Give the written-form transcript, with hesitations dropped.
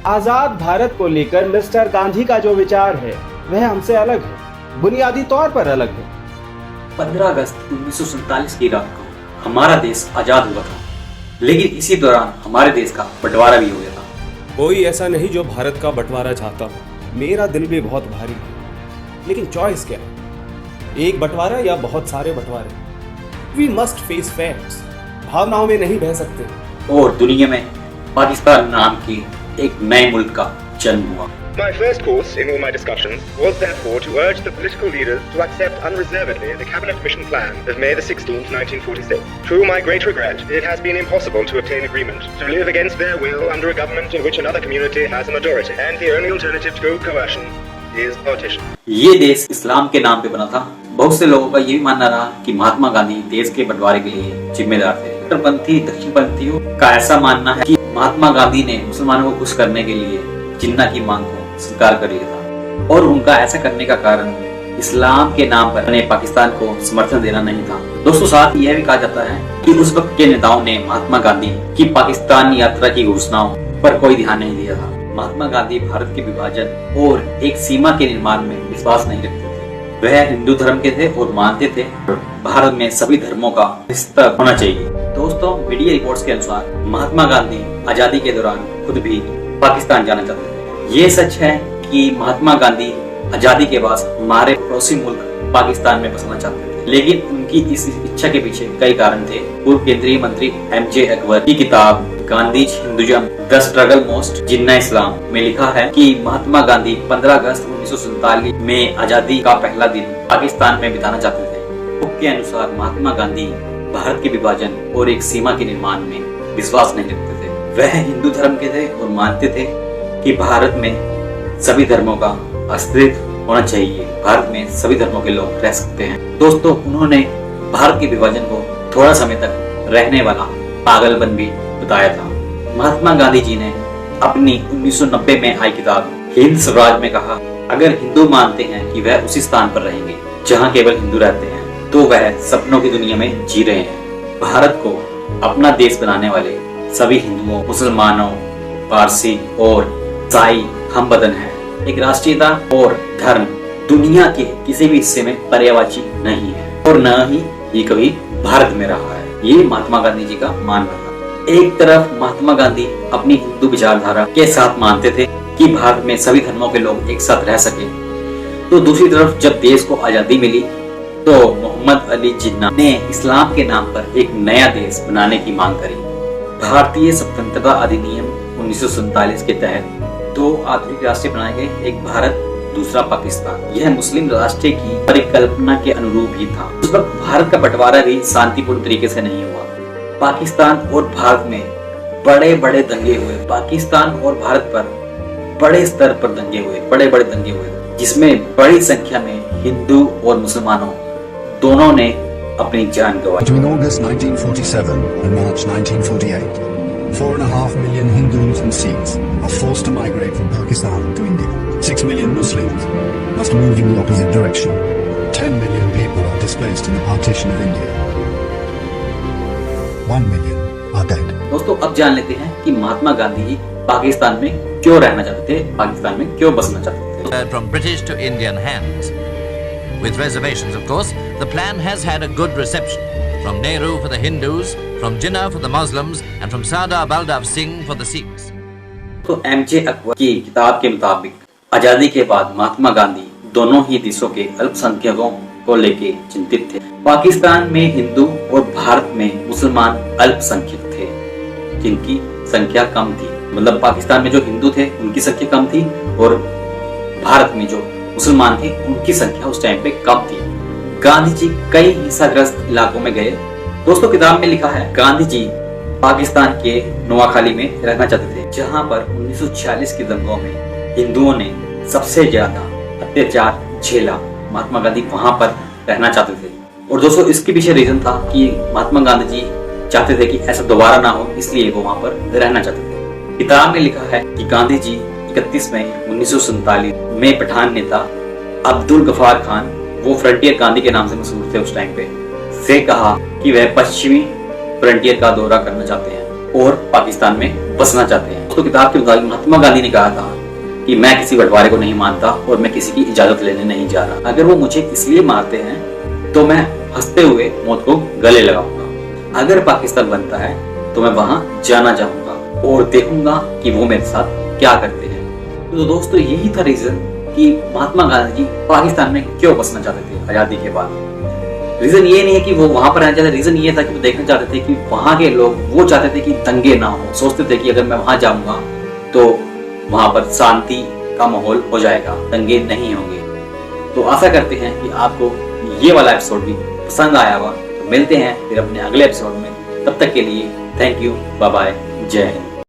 आजाद भारत को लेकर मिस्टर गांधी का जो विचार है वह हमसे अलग है, बुनियादी तौर पर अलग है। 15 अगस्त 1947 की रात को हमारा देश आजाद हुआ था, लेकिन इसी दौरान हमारे देश का बंटवारा भी हो गया था। कोई ऐसा नहीं जो भारत का बंटवारा चाहता हो। मेरा दिल भी बहुत भारी है, लेकिन चॉइस क्या है, एक बंटवारा या बहुत सारे बंटवारे? वी मस्ट फेस फैक्ट्स, भावनाओं में नहीं बह सकते। और दुनिया में पाकिस्तान नाम के एक नए मुल्क का जन्म हुआ। My first course in all my discussions was therefore to urge the political leaders to accept unreservedly the Cabinet Mission Plan of May the 16th, 1946. To my great regret, it has been impossible to obtain agreement to live against their will under a government in which another community has a majority, and the only alternative to coercion is partition. ये देश इस्लाम के नाम पे बना था। बहुत से लोगों का ये भी मानना रहा कि महात्मा गांधी देश के बंटवारे के लिए जिम्मेदार थे। उत्तरपंथी दक्षिणपंथियों का ऐसा मानना है कि महात्मा गांधी ने मुसलमानों को खुश करने के लिए जिन्ना की मांग को स्वीकार कर लिया था, और उनका ऐसा करने का कारण इस्लाम के नाम पर बने पाकिस्तान को समर्थन देना नहीं था। दोस्तों, साथ यह भी कहा जाता है कि उस वक्त के नेताओं ने महात्मा गांधी की पाकिस्तान यात्रा की घोषणाओं पर कोई ध्यान नहीं दिया था। महात्मा गांधी भारत के विभाजन और एक सीमा के निर्माण में विश्वास नहीं रखते थे। वह हिंदू धर्म के थे और मानते थे भारत में सभी धर्मों का विस्तार होना चाहिए। दोस्तों, मीडिया रिपोर्ट्स के अनुसार महात्मा गांधी आजादी के दौरान खुद भी पाकिस्तान जाना चाहते थे। ये सच है कि महात्मा गांधी आजादी के बाद हमारे पड़ोसी मुल्क पाकिस्तान में बसना चाहते थे, लेकिन उनकी इस इच्छा के पीछे कई कारण थे। पूर्व केंद्रीय मंत्री एमजे अकबर की किताब Gandhi's Hinduism the struggle most Jinnah Islam में लिखा है कि महात्मा गांधी 15 अगस्त 1947 में आजादी का पहला दिन पाकिस्तान में बिताना चाहते थे। उसके अनुसार महात्मा गांधी भारत के विभाजन और एक सीमा के निर्माण में विश्वास नहीं रखते थे। वह हिंदू धर्म के थे और मानते थे कि भारत में सभी धर्मों का अस्तित्व होना चाहिए, भारत में सभी धर्मों के लोग रह सकते हैं। दोस्तों, उन्होंने भारत के विभाजन को थोड़ा समय तक रहने वाला पागलपन भी बताया था। महात्मा गांधी जी ने अपनी 1990 में आई किताब हिंद स्वराज में कहा, अगर हिंदू मानते हैं कि वह उसी स्थान पर रहेंगे जहां केवल हिंदू रहते हैं, तो वह सपनों की दुनिया में जी रहे हैं। भारत को अपना देश बनाने वाले सभी हिंदुओं, मुसलमानों, पारसी और ईसाई हम बदन हैं। एक राष्ट्रीयता और धर्म दुनिया के किसी भी हिस्से में पर्यायवाची नहीं है, और न ही ये कभी भारत में रहा है। ये महात्मा गांधी जी का मानना था। एक तरफ महात्मा गांधी अपनी हिंदू विचारधारा के साथ मानते थे कि भारत में सभी धर्मों के लोग एक साथ रह सके, तो दूसरी तरफ जब देश को आजादी मिली तो मोहम्मद अली जिन्ना ने इस्लाम के नाम पर एक नया देश बनाने की मांग करी। भारतीय स्वतंत्रता अधिनियम 1947 के तहत दो आधुनिक राष्ट्र बनाए गए, एक भारत दूसरा पाकिस्तान। यह मुस्लिम राष्ट्र की परिकल्पना के अनुरूप ही था। उस वक्त भारत का बंटवारा भी शांतिपूर्ण तरीके से नहीं हुआ। पाकिस्तान और भारत में बड़े बड़े दंगे हुए। पाकिस्तान और भारत पर बड़े स्तर पर दंगे हुए, बड़े बड़े दंगे हुए, जिसमें बड़ी संख्या में हिंदू और मुसलमानों दोनों ने अपनी जान गंवाई। Between August 1947 and March 1948, 4.5 million Hindus and Sikhs are forced to migrate from Pakistan to India. 6 million Muslims must move in the opposite direction. 10 million people are displaced in the partition of India. 1 million are dead. दोस्तों, अब जान लेते हैं कि महात्मा गांधी जी पाकिस्तान में क्यों रहना चाहते थे, पाकिस्तान में क्यों बसना चाहते थे। From British to Indian hands. With reservations, of course, the plan has had a good reception. From Nehru for the Hindus, from Jinnah for the Muslims, and from Sardar Baldev Singh for the Sikhs. तो MJ Akbar की किताब के मुताबिक आजादी के बाद महात्मा गांधी दोनों ही देशों के अल्पसंख्यकों को लेके चिंतित थे। पाकिस्तान में हिंदू और भारत में मुसलमान अल्पसंख्यक थे, जिनकी संख्या कम थी। मतलब पाकिस्तान में जो हिंदू थे उनकी संख्या कम थी, और भारत में जो मुसलमान थे उनकी संख्या उस टाइम पे कम थी। गांधी जी कई हिंसाग्रस्त इलाकों में गए। दोस्तों, किताब में लिखा है गांधी जी पाकिस्तान के नोआखाली में रहना चाहते थे, जहां पर 1946 के दंगों में हिंदुओं ने सबसे ज्यादा अत्याचार झेला। महात्मा गांधी वहां पर रहना चाहते थे, और दोस्तों इसके पीछे रीजन था कि महात्मा गांधी जी चाहते थे कि ऐसा दोबारा ना हो, इसलिए वो वहां पर रहना चाहते थे। किताब में लिखा है कि गांधी जी 31 मई 1947 में पठान नेता अब्दुल गफार खान, वो फ्रंटियर गांधी के नाम से मशहूर थे उस टाइम पे, से कहा कि वह पश्चिमी फ्रंटियर का दौरा करना चाहते हैं। और पाकिस्तान में बसना चाहते हैं। तो किताब के मुताबिक महात्मा गांधी ने कहा था कि मैं किसी बंटवारे को नहीं मानता और मैं किसी की इजाजत लेने नहीं जा रहा। अगर वो मुझे इसलिए मारते हैं तो मैं हंसते हुए मौत को गले लगाऊंगा। अगर पाकिस्तान बनता है तो मैं वहां जाना चाहूंगा और देखूंगा कि वो मेरे साथ क्या करते हैं। तो दोस्तों यही था रीजन कि महात्मा गांधी जी पाकिस्तान में क्यों बसना चाहते थे आजादी के बाद। रीजन ये नहीं है कि वो वहां पर आना चाहते, रीजन ये था कि वो देखना चाहते थे कि वहां के लोग, वो चाहते थे कि दंगे ना हो। सोचते थे कि अगर मैं वहां जाऊंगा तो वहां पर शांति का माहौल हो जाएगा, दंगे नहीं होंगे। तो आशा करते हैं कि आपको ये वाला एपिसोड भी पसंद आया होगा। तो मिलते हैं फिर अपने अगले एपिसोड में, तब तक के लिए थैंक यू, बाय बाय, जय हिंद।